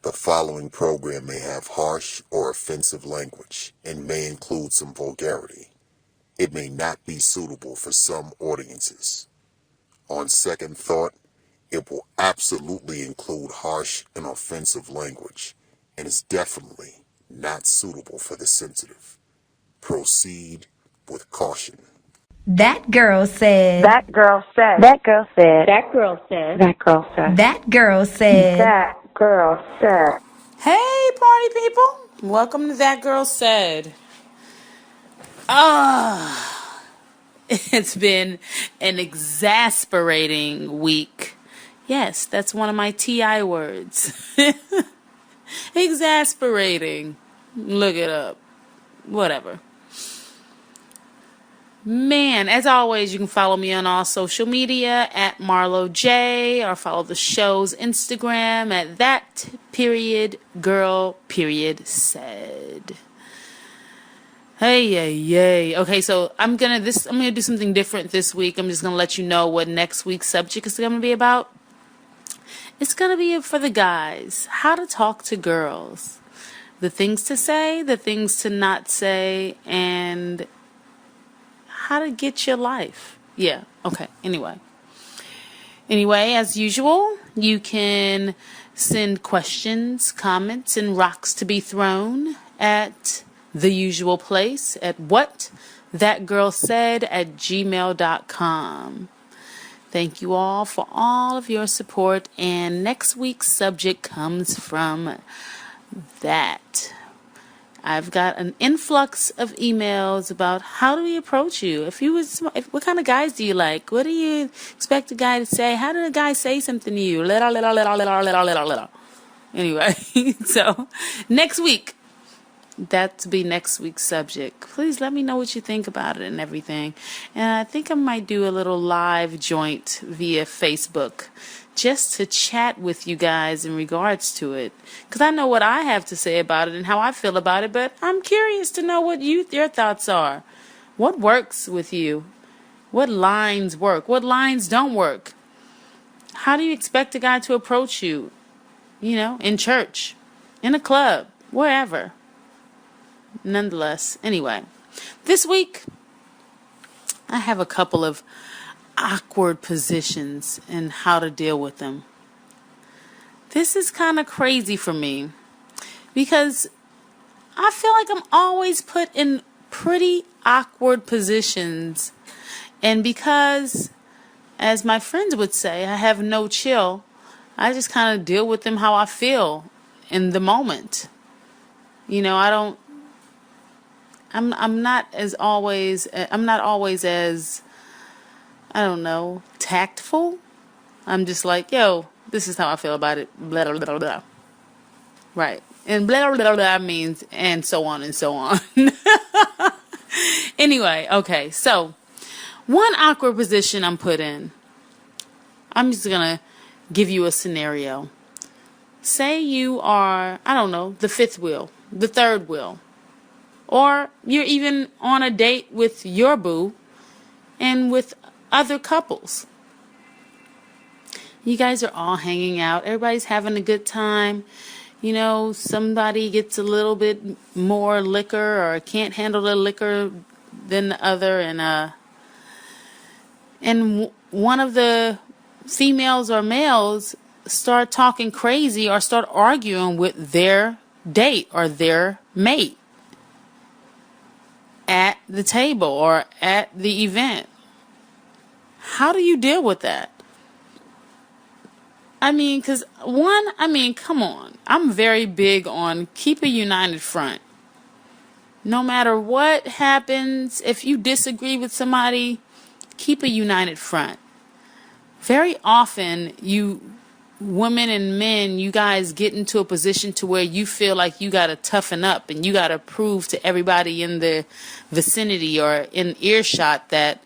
The following program may have harsh or offensive language and may include some vulgarity. It may not be suitable for some audiences. On second thought, it will absolutely include harsh and offensive language and is definitely not suitable for the sensitive. Proceed with caution. That girl said. That girl said. That girl said. That girl said. That girl said. That girl said. That girl said. Hey, party people. Welcome to That Girl Said. It's been an exasperating week. Yes, that's one of my TI words. Exasperating. Look it up. Whatever. Man, as always, you can follow me on all social media at Marlo Jaye, or follow the show's Instagram at that_girl_said. Hey. Okay, so I'm gonna do something different this week. I'm just gonna let you know what next week's subject is gonna be about. It's gonna be for the guys. How to talk to girls. The things to say, the things to not say, and how to get your life. Yeah, okay. Anyway, as usual, you can send questions, comments, and rocks to be thrown at the usual place at whatthatgirlsaid@gmail.com. Thank you all for all of your support, and next week's subject comes from that. I've got an influx of emails about how do we approach you. What kind of guys do you like? What do you expect a guy to say? How did a guy say something to you? Little. Anyway, so next week, that'll be next week's subject. Please let me know what you think about it and everything. And I think I might do a little live joint via Facebook, just to chat with you guys in regards to it. Because I know what I have to say about it and how I feel about it, but I'm curious to know what your thoughts are. What works with you? What lines work? What lines don't work? How do you expect a guy to approach you? In church, in a club, wherever. Nonetheless, anyway, this week I have a couple of awkward positions and how to deal with them. This is kind of crazy for me because I feel like I'm always put in pretty awkward positions, and because, as my friends would say, I have no chill, I just kind of deal with them how I feel in the moment. I'm not always as, tactful. I'm just like, yo, this is how I feel about it. Blah, blah, blah, blah. Right. And blah, blah, blah, blah means and so on and so on. Anyway, okay. So, one awkward position I'm put in. I'm just going to give you a scenario. Say you are, the fifth wheel, the third wheel. Or you're even on a date with your boo and with other couples. You guys are all hanging out. Everybody's having a good time. Somebody gets a little bit more liquor or can't handle the liquor than the other. And one of the females or males start talking crazy or start arguing with their date or their mate at the table or at the event. How do you deal with that? Come on. I'm very big on keep a united front. No matter what happens, if you disagree with somebody, keep a united front. Very often, women and men, you guys get into a position to where you feel like you got to toughen up and you got to prove to everybody in the vicinity or in earshot that,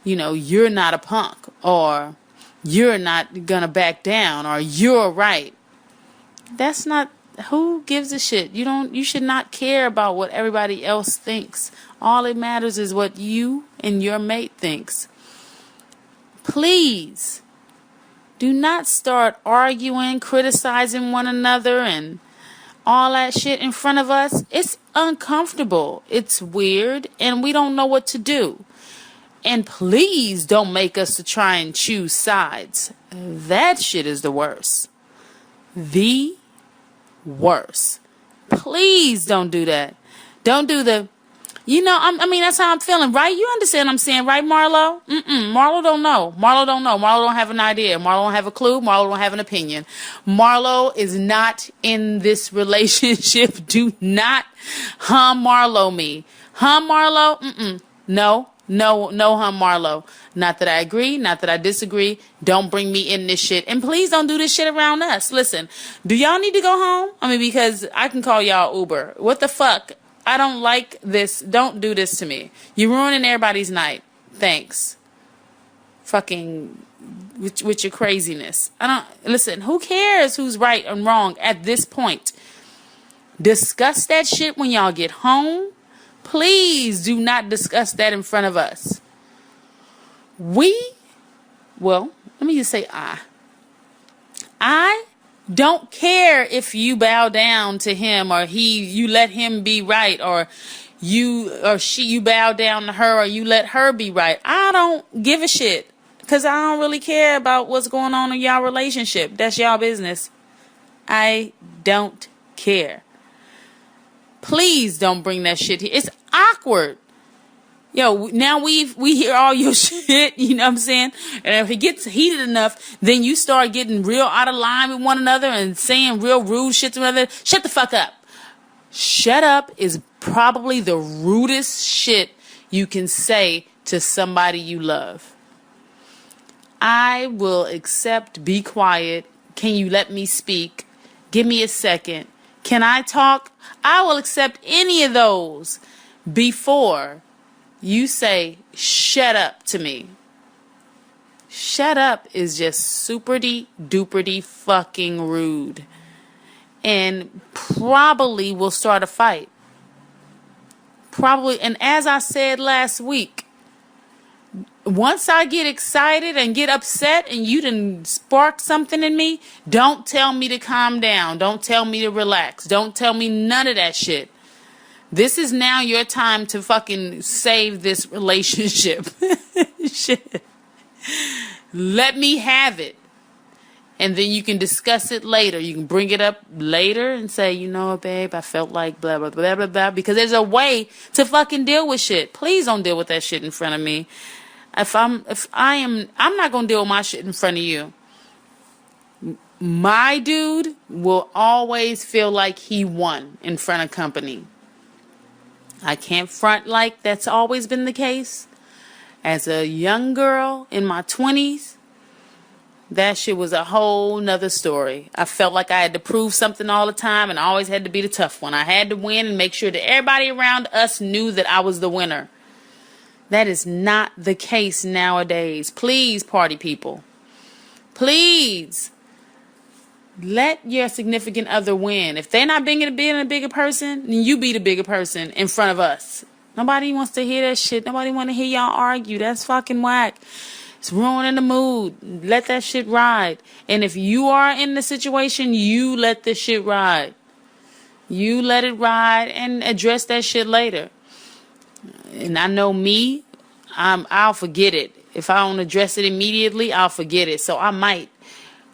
you're not a punk, or you're not going to back down, or you're right. That's not, who gives a shit? You should not care about what everybody else thinks. All it matters is what you and your mate thinks. Please Do not start arguing, criticizing one another, and all that shit in front of us. It's uncomfortable. It's weird, and we don't know what to do. And please don't make us to try and choose sides. That shit is the worst. The worst. Please don't do that. Don't do the, I mean, that's how I'm feeling, right? You understand what I'm saying, right, Marlo? Marlo don't know. Marlo don't know. Marlo don't have an idea. Marlo don't have a clue. Marlo don't have an opinion. Marlo is not in this relationship. Do not Marlo me. Marlo? No. No, Marlo. Not that I agree, not that I disagree. Don't bring me in this shit. And please don't do this shit around us. Listen, do y'all need to go home? I mean, because I can call y'all Uber. What the fuck? I don't like this. Don't do this to me. You're ruining everybody's night. Thanks. Fucking with your craziness. Listen, who cares who's right and wrong at this point? Discuss that shit when y'all get home. Please do not discuss that in front of us. Let me just say I don't care if you bow down to him or you let him be right, or you bow down to her or you let her be right. I don't give a shit, because I don't really care about what's going on in y'all relationship. That's y'all business. I don't care. Please don't bring that shit here. It's awkward. Yo, now we hear all your shit, you know what I'm saying? And if it gets heated enough, then you start getting real out of line with one another and saying real rude shit to one another. Shut the fuck up. Shut up is probably the rudest shit you can say to somebody you love. I will accept, be quiet. Can you let me speak? Give me a second. Can I talk? I will accept any of those before you say shut up to me. Shut up is just superdy duperdy fucking rude, and probably will start a fight. Probably. And as I said last week, once I get excited and get upset and you done spark something in me, don't tell me to calm down. Don't tell me to relax. Don't tell me none of that shit. This is now your time to fucking save this relationship. Shit. Let me have it. And then you can discuss it later. You can bring it up later and say, you know what, babe, I felt like blah, blah, blah, blah, blah. Because there's a way to fucking deal with shit. Please don't deal with that shit in front of me. I'm not going to deal with my shit in front of you. My dude will always feel like he won in front of company. I can't front like that's always been the case. As a young girl in my 20s, that shit was a whole nother story. I felt like I had to prove something all the time, and I always had to be the tough one. I had to win and make sure that everybody around us knew that I was the winner. That is not the case nowadays. Please, party people. Please. Let your significant other win. If they're not being a bigger person, then you be the bigger person in front of us. Nobody wants to hear that shit. Nobody want to hear y'all argue. That's fucking whack. It's ruining the mood. Let that shit ride. And if you are in the situation, you let the shit ride. You let it ride and address that shit later. And I know me, I'll forget it. If I don't address it immediately, I'll forget it. So I might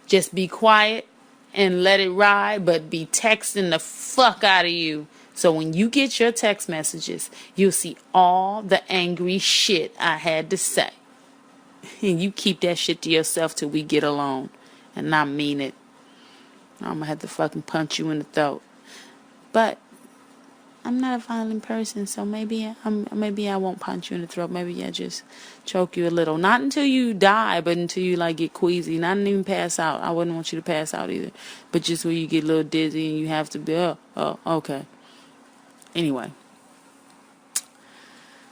just be quiet and let it ride, but be texting the fuck out of you. So when you get your text messages, you'll see all the angry shit I had to say. And you keep that shit to yourself till we get alone. And I mean it. I'm gonna have to fucking punch you in the throat. But I'm not a violent person, so maybe I won't punch you in the throat. Maybe I just choke you a little. Not until you die, but until you like get queasy. Not even pass out. I wouldn't want you to pass out either. But just when you get a little dizzy and you have to be, okay. Anyway.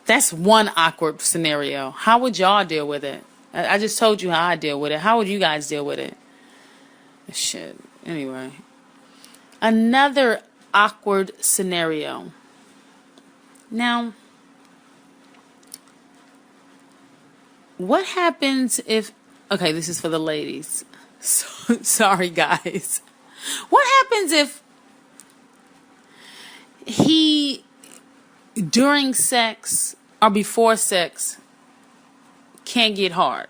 That's one awkward scenario. How would y'all deal with it? I just told you how I deal with it. How would you guys deal with it? Shit. Anyway. Another awkward scenario. Now, what happens if... Okay, this is for the ladies. So, sorry, guys. What happens if he, during sex or before sex, can't get hard?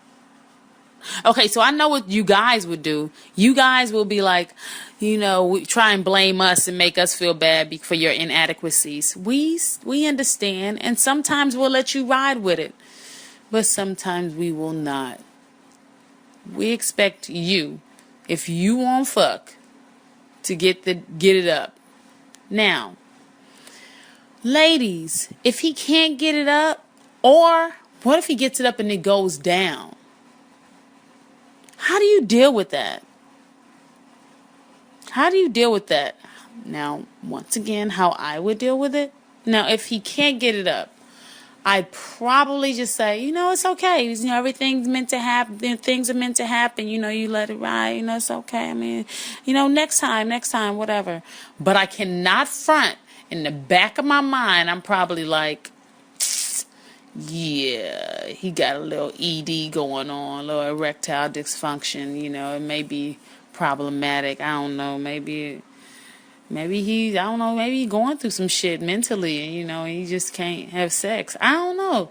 Okay, so I know what you guys would do. You guys will be like, try and blame us and make us feel bad for your inadequacies. We understand, and sometimes we'll let you ride with it, but sometimes we will not. We expect you, if you want fuck, to get it up. Now, ladies, if he can't get it up, or what if he gets it up and it goes down? How do you deal with that? How do you deal with that? Now, once again, how I would deal with it. Now, if he can't get it up, I'd probably just say, it's okay. Everything's meant to happen. Things are meant to happen. You let it ride. It's okay. I mean, next time, whatever. But I cannot front. In the back of my mind, I'm probably like, yeah, he got a little ED going on, a little erectile dysfunction. It may be problematic. I don't know. Maybe he's going through some shit mentally, and, he just can't have sex. I don't know.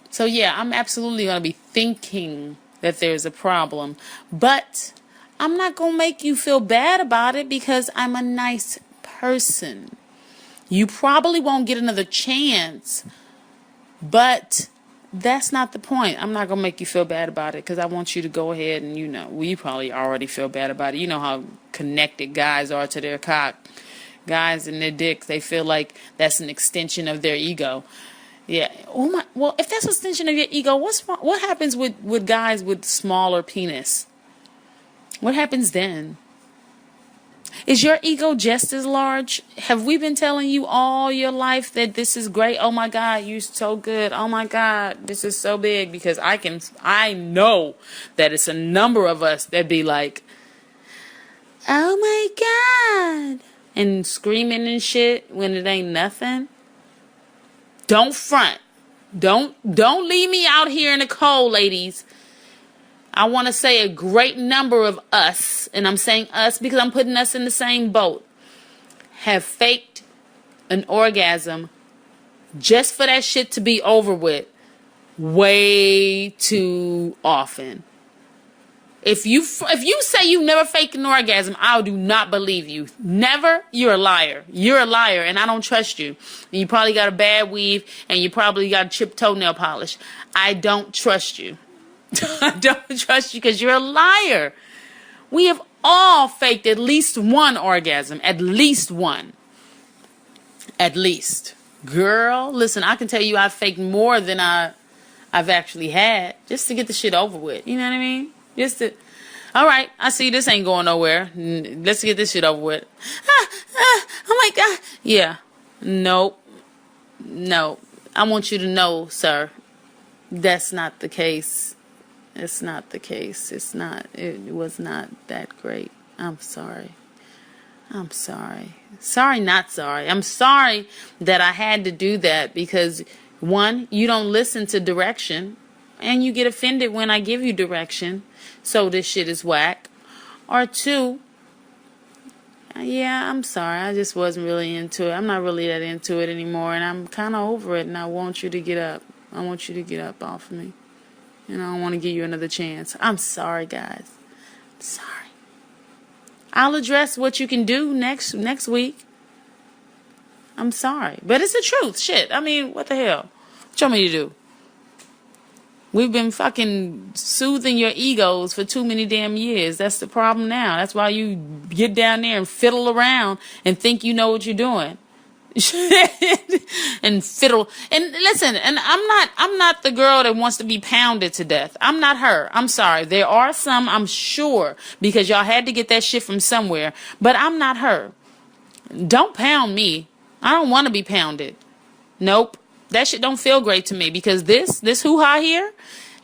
So, yeah, I'm absolutely going to be thinking that there's a problem. But I'm not going to make you feel bad about it because I'm a nice person. You probably won't get another chance, but that's not the point. I'm not going to make you feel bad about it because I want you to go ahead and, you probably already feel bad about it. You know how connected guys are to their cock. Guys and their dicks, they feel like that's an extension of their ego. Yeah. Oh my. Well, if that's an extension of your ego, what happens with guys with smaller penis? What happens then? Is your ego just as large? Have we been telling you all your life that this is great? Oh my God, you're so good. Oh my God, this is so big. Because I know that it's a number of us that be like, oh my God, and screaming and shit when it ain't nothing. Don't front. Don't leave me out here in the cold, ladies. I want to say a great number of us, and I'm saying us because I'm putting us in the same boat, have faked an orgasm just for that shit to be over with way too often. If you say you never faked an orgasm, I do not believe you. Never, you're a liar. You're a liar, and I don't trust you. And you probably got a bad weave, and you probably got chipped toenail polish. I don't trust you. I don't trust you because you're a liar. We have all faked at least one orgasm. At least one. At least. Girl, listen, I can tell you I've faked more than I've actually had just to get the shit over with. You know what I mean? All right, I see this ain't going nowhere. Let's get this shit over with. Oh my God. Yeah. Nope. No. I want you to know, sir, that's not the case. It's not the case. It was not that great. I'm sorry. Sorry, not sorry. I'm sorry that I had to do that because, one, you don't listen to direction and you get offended when I give you direction. So this shit is whack. Or two, yeah, I'm sorry. I just wasn't really into it. I'm not really that into it anymore and I'm kind of over it and I want you to get up. I want you to get up off of me. I don't want to give you another chance. I'm sorry, guys. I'm sorry. I'll address what you can do next week. I'm sorry. But it's the truth. Shit. I mean, what the hell? What you want me to do? We've been fucking soothing your egos for too many damn years. That's the problem now. That's why you get down there and fiddle around and think you know what you're doing. And fiddle and listen, and I'm not the girl that wants to be pounded to death. I'm not her. I'm sorry. There are some, I'm sure, because y'all had to get that shit from somewhere, but I'm not her. Don't pound me. I don't want to be pounded. Nope. That shit don't feel great to me because this hoo-ha here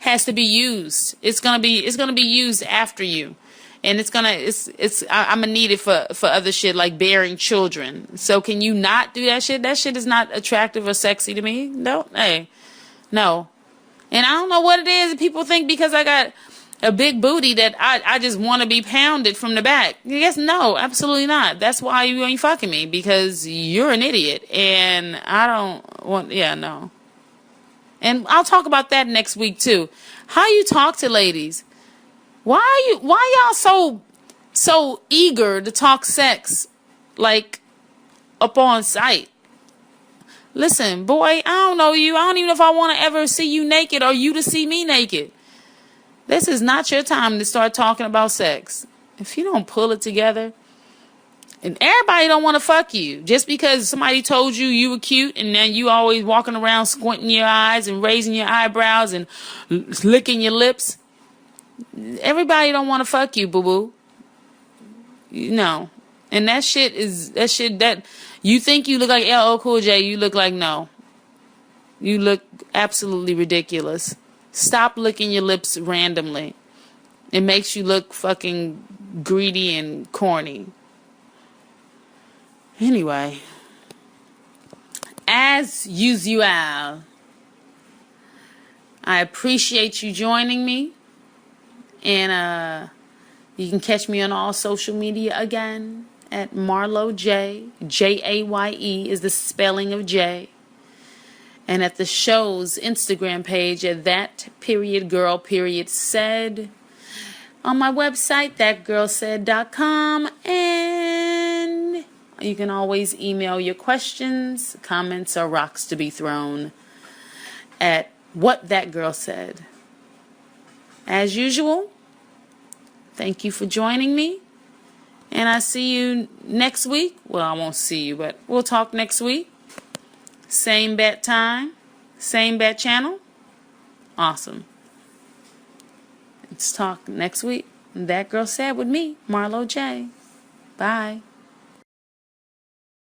has to be used. It's gonna be used after you. And I'm gonna need it for other shit like bearing children. So can you not do that shit? That shit is not attractive or sexy to me. No, hey, no. And I don't know what it is. People think because I got a big booty that I just want to be pounded from the back. Yes, no, absolutely not. That's why you ain't fucking me, because you're an idiot, and I don't want. Yeah, no. And I'll talk about that next week too. How you talk to ladies? Why y'all so eager to talk sex, like up on sight? Listen, boy, I don't know you. I don't even know if I want to ever see you naked or you to see me naked. This is not your time to start talking about sex. If you don't pull it together, and everybody don't want to fuck you just because somebody told you you were cute, and then you always walking around squinting your eyes and raising your eyebrows and licking your lips. Everybody don't want to fuck you, boo-boo. No. And that shit that you think you look like LL Cool J, you look like no. You look absolutely ridiculous. Stop licking your lips randomly. It makes you look fucking greedy and corny. Anyway, as usual, I appreciate you joining me. And you can catch me on all social media again at Marlo Jaye. Jaye is the spelling of Jay. And at the show's Instagram page at that_girl_said. On my website, thatgirlsaid.com. And you can always email your questions, comments, or rocks to be thrown at whatthatgirlsaid. As usual, thank you for joining me. And I see you next week. Well, I won't see you, but we'll talk next week. Same bat time, same bat channel. Awesome. Let's talk next week. That Girl Said with me, Marlo Jaye. Bye.